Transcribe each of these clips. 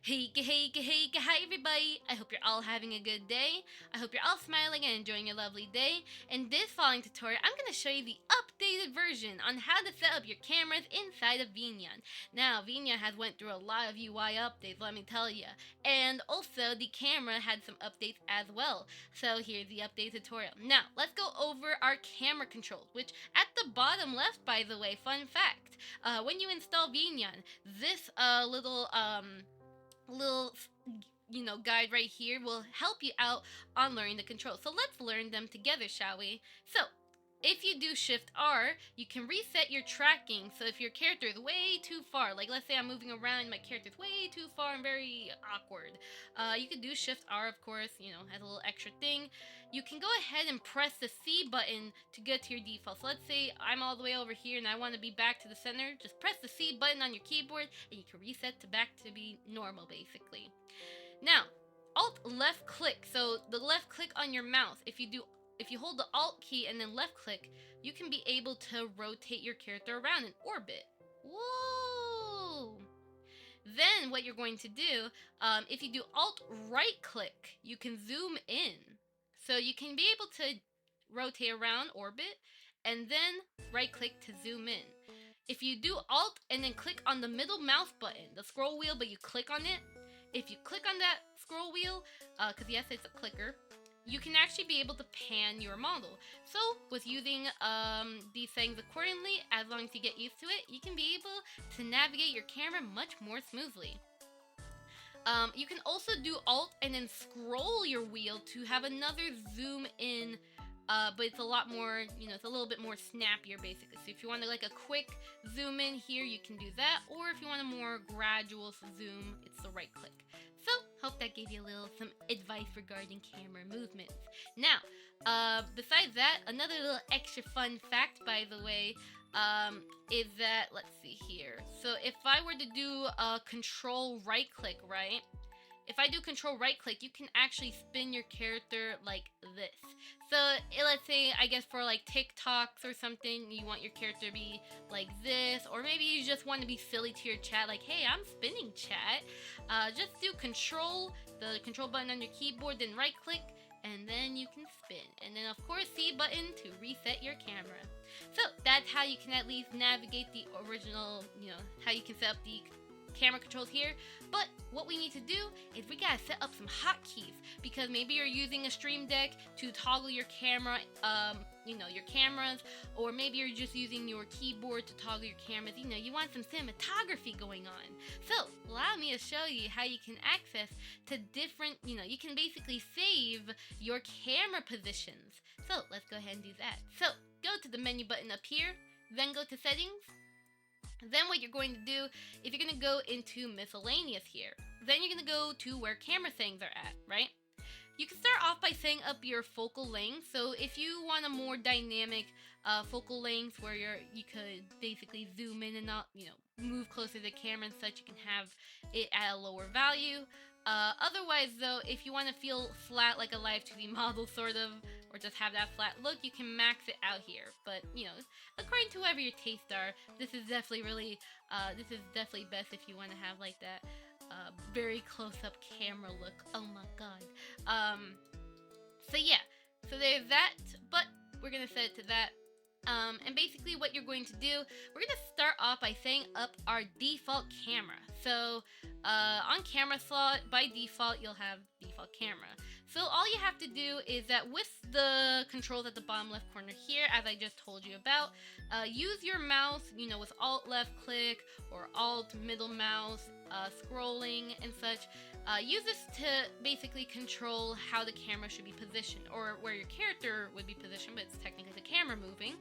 Hi everybody! I hope you're all having a good day. I hope you're all smiling and enjoying your lovely day. In this following tutorial, I'm going to show you the updated version on how to set up your cameras inside of VNyan. Now, VNyan has went through a lot of UI updates, let me tell you. And also, the camera had some updates as well. So here's the update tutorial. Now, let's go over our camera controls, which at the bottom left, by the way, fun fact, when you install VNyan, this little guide right here will help you out on learning the controls. So let's learn them together, shall we? So if you do Shift R, you can reset your tracking. So if your character is way too far, like let's say I'm moving around and my character's way too far and very awkward, you can do Shift R, of course, as a little extra thing. You can go ahead and press the C button to get to your default. So let's say I'm all the way over here and I want to be back to the center. Just press the C button on your keyboard and you can reset to back to be normal, basically. Now, Alt left click. So the left click on your mouse, if you hold the Alt key and then left click, you can be able to rotate your character around in orbit. Whoa! Then what you're going to do, if you do Alt right click, you can zoom in. So you can be able to rotate around orbit and then right click to zoom in. If you do Alt and then click on the middle mouse button, the scroll wheel, but you click on it, if you click on that scroll wheel, because yes, it's a clicker, you can actually be able to pan your model. So with using these settings accordingly, as long as you get used to it, you can be able to navigate your camera much more smoothly. You can also do Alt and then scroll your wheel to have another zoom in, but it's a lot more, it's a little bit more snappier basically. So if you want to like a quick zoom in here, you can do that, or if you want a more gradual zoom, it's the right click. So hope that gave you some advice regarding camera movements. Now, besides that, another little extra fun fact, by the way, is that, let's see here. So if I were to do a control right click, right? If I do control right click, you can actually spin your character like this. So let's say, I guess for like TikToks or something, you want your character to be like this, or maybe you just want to be silly to your chat, like, hey, I'm spinning chat. Just do the control button on your keyboard, then right click, and then you can spin. And then of course C button to reset your camera. So that's how you can at least navigate the original, how you can set up the camera controls here. But what we need to do is we gotta set up some hotkeys, because maybe you're using a stream deck to toggle your camera, your cameras, or maybe you're just using your keyboard to toggle your cameras. You want some cinematography going on. So allow me to show you how you can access to different, you can basically save your camera positions. So let's go ahead and do that. So go to the menu button up here, then go to settings. Then what you're going to do is you're going to go into miscellaneous here. Then you're going to go to where camera settings are at, right? You can start off by setting up your focal length. So if you want a more dynamic focal length where you could basically zoom in and out, move closer to the camera and such, you can have it at a lower value. Otherwise though, if you want to feel flat like a live 2D model sort of, or just have that flat look, you can max it out here. But according to whoever your tastes are, this is definitely best if you want to have like that very close-up camera look. Oh my god. So yeah, so there's that, but we're gonna set it to that. And basically what you're going to do, we're going to start off by setting up our default camera. So on camera slot, by default, you'll have default camera. So all you have to do is that with the controls at the bottom left corner here, as I just told you about, use your mouse, with Alt left click or Alt middle mouse, scrolling and such. Use this to basically control how the camera should be positioned, or where your character would be positioned, but it's technically the camera moving.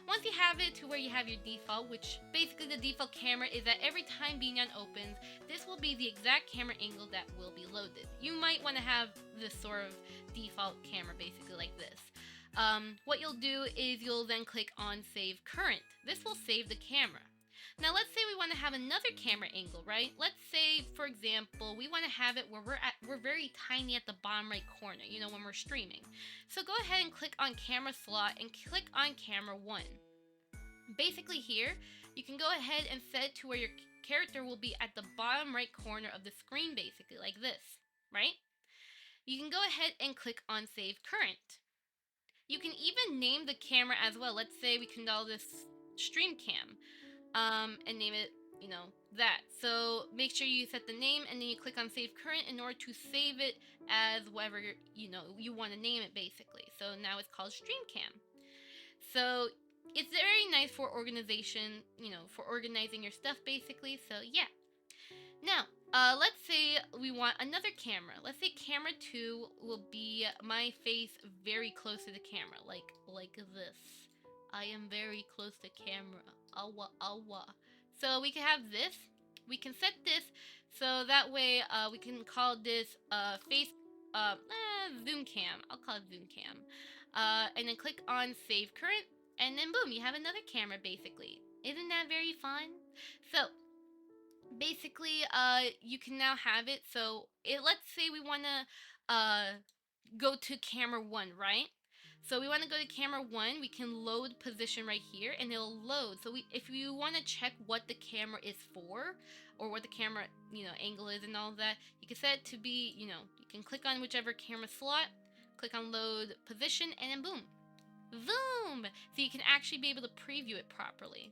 Once you have it to where you have your default, which basically the default camera is that every time VNyan opens, this will be the exact camera angle that will be loaded. You might want to have this sort of default camera basically like this. What you'll do is you'll then click on Save Current. This will save the camera. Now let's say we want to have another camera angle, right? Let's say, for example, we want to have it where we're very tiny at the bottom right corner, when we're streaming. So go ahead and click on camera slot and click on camera 1. Basically here, you can go ahead and set it to where your character will be at the bottom right corner of the screen, basically, like this, right? You can go ahead and click on Save Current. You can even name the camera as well. Let's say we can call this Stream Cam, and name it, that. So make sure you set the name, and then you click on Save Current in order to save it as whatever you want to name it, basically. So now it's called Stream Cam. So it's very nice for organization, for organizing your stuff, basically. So yeah. Now, let's say we want another camera. Let's say camera 2 will be my face very close to the camera, like this. I am very close to camera. Awa awa. So we can have this. We can set this so that way we can call this face zoom cam. I'll call it zoom cam. And then click on save current, and then boom, you have another camera basically. Isn't that very fun? So basically you can now have it. So let's say we want to go to camera 1, right? So we want to go to camera 1, we can load position right here and it'll load. So if you want to check what the camera is for, or what the camera angle is and all that, you can set it to be, you can click on whichever camera slot, click on load position, and then boom, boom, so you can actually be able to preview it properly.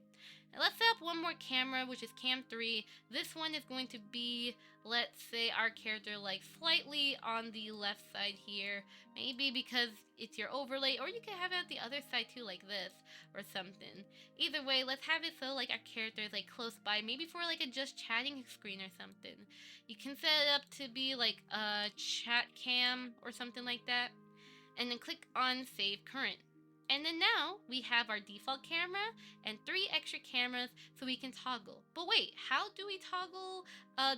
Now let's set up one more camera, which is cam 3. This one is going to be, let's say, our character like slightly on the left side here, maybe because it's your overlay, or you can have it at the other side too, like this or something. Either way, let's have it so like our character is like close by, maybe for like a just chatting screen or something. You can set it up to be like a chat cam or something like that, and then click on save current. And then now we have our default camera and 3 extra cameras so we can toggle. But wait, how do we toggle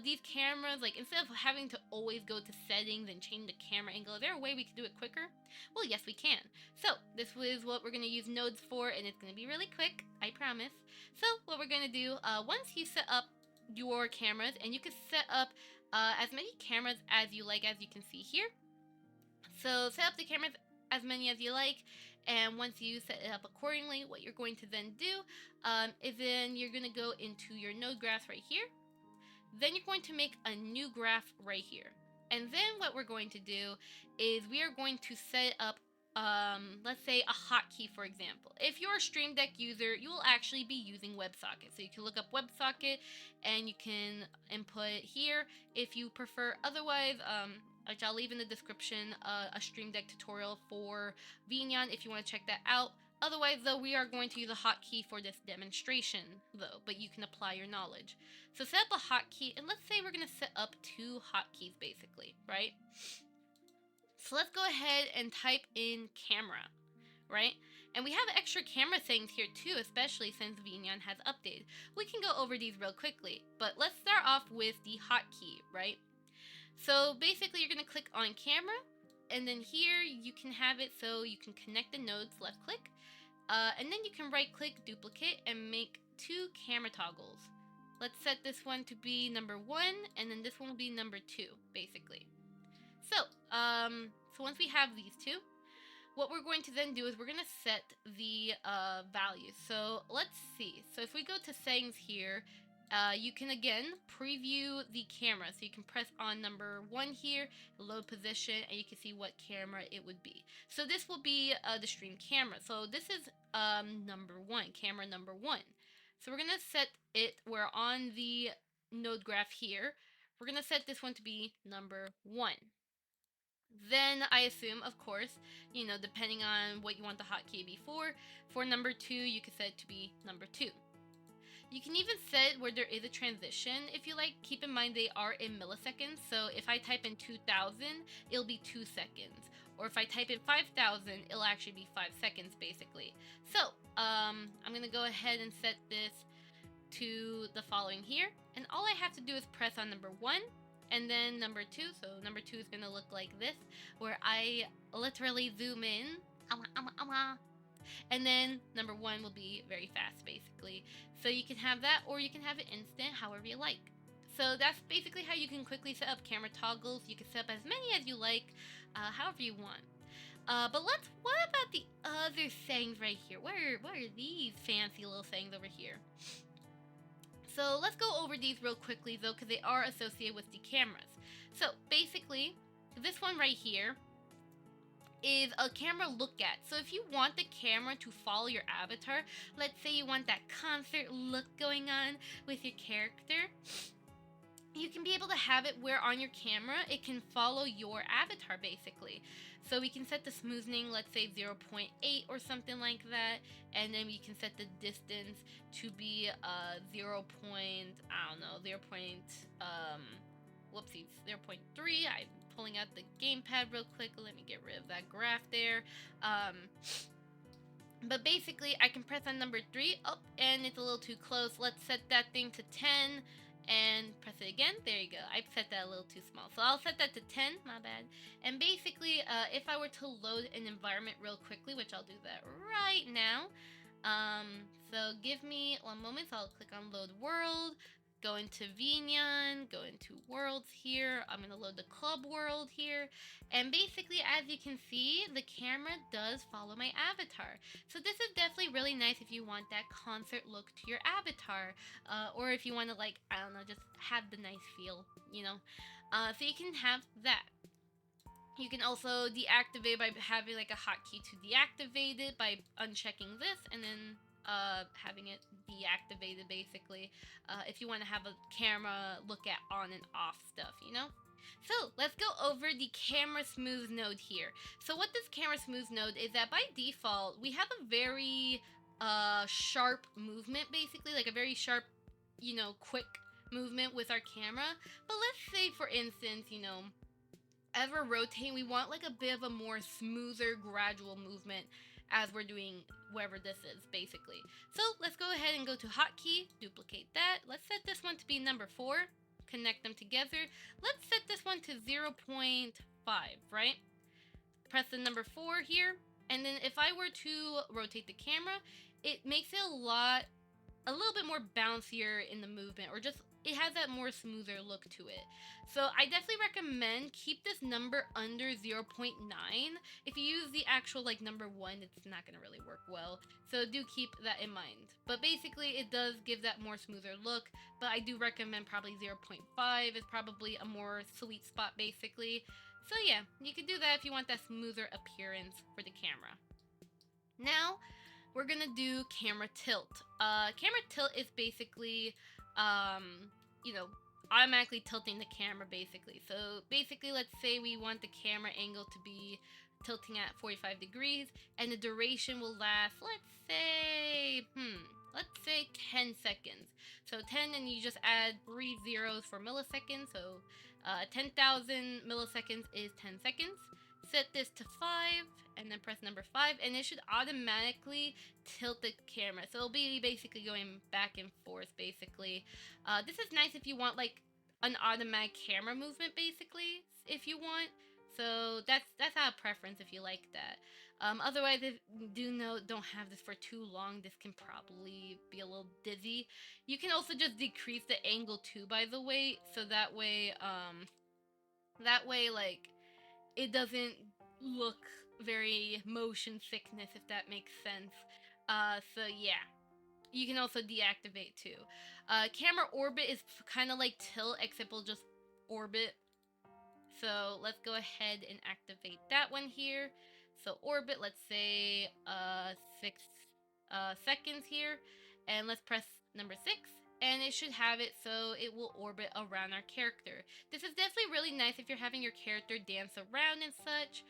these cameras? Like, instead of having to always go to settings and change the camera angle, is there a way we can do it quicker? Well, yes, we can. So this is what we're going to use nodes for, and it's going to be really quick, I promise. So what we're going to do, once you set up your cameras, and you can set up as many cameras as you like, as you can see here. So set up the cameras as many as you like, and once you set it up accordingly, what you're going to then do is then you're going to go into your node graphs right here. Then you're going to make a new graph right here, and then what we're going to do is we are going to set up let's say a hotkey, for example. If you're a Stream Deck user, you will actually be using WebSocket. So you can look up WebSocket and you can input it here if you prefer. Otherwise, which I'll leave in the description, a Stream Deck tutorial for VNyan if you want to check that out. Otherwise, though, we are going to use a hotkey for this demonstration, though, but you can apply your knowledge. So set up a hotkey, and let's say we're going to set up 2 hotkeys, basically, right? So let's go ahead and type in camera, right? And we have extra camera settings here too, especially since VNyan has updated. We can go over these real quickly, but let's start off with the hotkey, right? So basically you're going to click on camera, and then here you can have it so you can connect the nodes, left click, and then you can right click, duplicate, and make 2 camera toggles. Let's set this one to be number 1, and then this one will be number 2, basically. So once we have these 2, what we're going to then do is we're going to set the values. So let's see. So if we go to settings here, you can again preview the camera. So you can press on number 1 here, load position, and you can see what camera it would be. So this will be the stream camera. So this is number 1, camera number 1. So we're going to set it, we're on the node graph here. We're going to set this one to be number 1. Then I assume, of course, depending on what you want the hotkey to be for number 2, you can set it to be number 2. You can even set where there is a transition if you like. Keep in mind they are in milliseconds, so if I type in 2000, it'll be 2 seconds. Or if I type in 5000, it'll actually be 5 seconds, basically. So, I'm going to go ahead and set this to the following here. And all I have to do is press on number 1, and then number 2. So number 2 is going to look like this, where I literally zoom in. And then number 1 will be very fast, basically. So you can have that, or you can have it instant, however you like. So that's basically how you can quickly set up camera toggles. You can set up as many as you like, however you want. But what about the other settings right here? What are these fancy little settings over here? So let's go over these real quickly though, because they are associated with the cameras. So basically, this one right here is a camera look at. So if you want the camera to follow your avatar, let's say you want that concert look going on with your character, you can be able to have it where on your camera it can follow your avatar basically. So we can set the smoothing, let's say 0.8 or something like that, and then we can set the distance to be 0. I don't know, 0. Whoopsies, 0.3. I'm pulling out the gamepad real quick. Let me get rid of that graph there. But basically, I can press on number 3. Oh, and it's a little too close. Let's set that thing to 10 and press it again. There you go. I set that a little too small. So I'll set that to 10. My bad. And basically, if I were to load an environment real quickly, which I'll do that right now. So give me 1 moment. So I'll click on load world. Go into VNyan, go into worlds here. I'm going to load the club world here. And basically, as you can see, the camera does follow my avatar. So this is definitely really nice if you want that concert look to your avatar. Or if you want to, like, I don't know, just have the nice feel, you know. So you can have that. You can also deactivate by having like a hotkey to deactivate it by unchecking this and then having it deactivated basically if you want to have a camera look at on and off stuff, you know? So let's go over the camera smooth node here. So what this camera smooth node is that by default we have a very sharp movement basically, like a very sharp, you know, quick movement with our camera. But let's say for instance, you know, as we're rotating, we want like a bit of a more smoother, gradual movement as we're doing wherever this is, basically. So let's go ahead and go to hotkey, duplicate that. Let's set this one to be number 4, connect them together. Let's set this one to 0.5, right? Press the number 4 here, and then if I were to rotate the camera, it makes it a little bit more bouncier in the movement, or just it has that more smoother look to it. So I definitely recommend keep this number under 0.9. If you use the actual like number 1, it's not going to really work well. So do keep that in mind. But basically it does give that more smoother look, but I do recommend probably 0.5 is probably a more sweet spot basically. So yeah, you can do that if you want that smoother appearance for the camera. Now, we're gonna do camera tilt. Camera tilt is basically, you know, automatically tilting the camera basically. So basically, let's say we want the camera angle to be tilting at 45 degrees, and the duration will last, let's say 10 seconds. So 10, and you just add 3 zeros for milliseconds. So 10,000 milliseconds is 10 seconds. Set this to 5 and then press number 5, and it should automatically tilt the camera. So it'll be basically going back and forth basically. This is nice if you want like an automatic camera movement basically, if you want. So that's our preference if you like that. Otherwise, if you don't have this for too long, this can probably be a little dizzy. You can also just decrease the angle too, by the way, so that way like it doesn't look very motion sickness, if that makes sense. So yeah, you can also deactivate too. Camera orbit is kind of like tilt, except we'll just orbit. So let's go ahead and activate that one here. So orbit, let's say 6 seconds here, and let's press number 6. And it should have it so it will orbit around our character. This is definitely really nice if you're having your character dance around and such.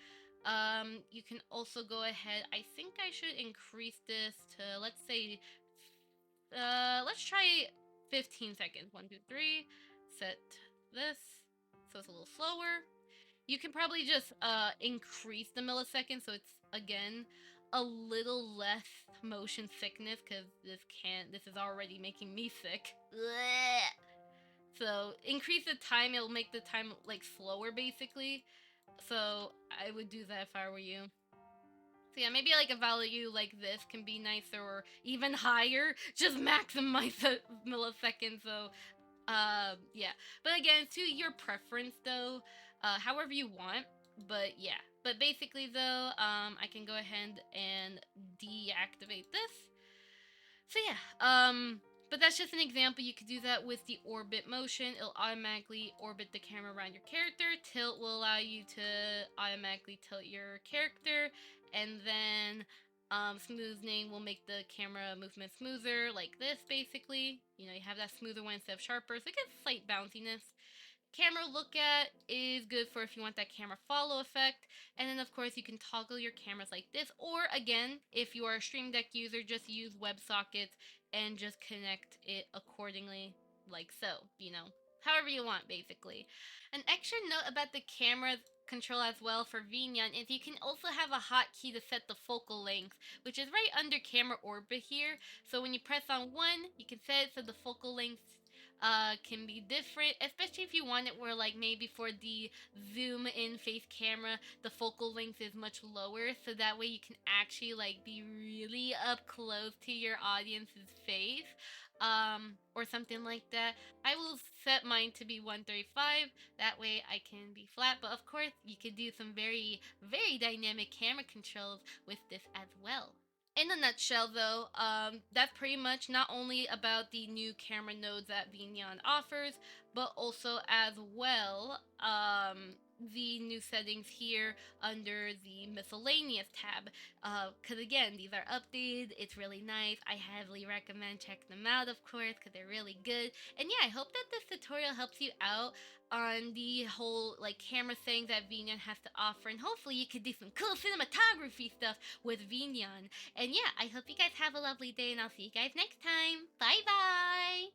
You can also go ahead, I think I should increase this to, let's say, let's try 15 seconds. 1, 2, 3, set this, so it's a little slower. You can probably just increase the milliseconds so it's, again, a little less motion sickness, because this is already making me sick. Blech. So increase the time, it'll make the time like slower basically. So I would do that if I were you. So yeah, maybe like a value like this can be nicer, or even higher, just maximize the milliseconds. So yeah, but again, to your preference though, however you want. But yeah, but basically though, I can go ahead and deactivate this. So yeah, But that's just an example. You could do that with the orbit motion. It'll automatically orbit the camera around your character. Tilt will allow you to automatically tilt your character. And then smoothing will make the camera movement smoother, like this basically. You know, you have that smoother one instead of sharper, so it gets slight bounciness. Camera look at is good for if you want that camera follow effect. And then of course you can toggle your cameras like this, or again, if you are a Stream Deck user, just use WebSockets and just connect it accordingly, like so, you know, however you want basically. An extra note about the camera control as well for VNyan is you can also have a hotkey to set the focal length, which is right under camera orbit here. So when you press on one, you can set it so the focal length can be different, especially if you want it where like maybe for the zoom in face camera the focal length is much lower, so that way you can actually like be really up close to your audience's face, or something like that. I will set mine to be 135, that way I can be flat, but of course you could do some very dynamic camera controls with this as well. In a nutshell, though, that's pretty much not only about the new camera nodes that VNyan offers, but also as well the new settings here under the miscellaneous tab. Because again, these are updated. It's really nice. I heavily recommend checking them out, of course, because they're really good. And yeah, I hope that this tutorial helps you out on the whole like camera thing that VNyan has to offer, and hopefully you could do some cool cinematography stuff with VNyan. And yeah, I hope you guys have a lovely day, and I'll see you guys next time. Bye bye!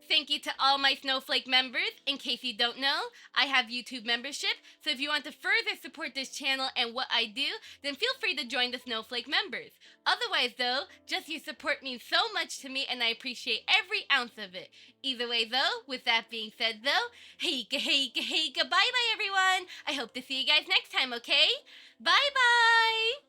Thank you to all my Snowflake members. In case you don't know, I have YouTube membership, so if you want to further support this channel and what I do, then feel free to join the Snowflake members. Otherwise though, just your support means so much to me and I appreciate every ounce of it. Either way though, with that being said though, hey, bye bye everyone! I hope to see you guys next time, okay? Bye bye!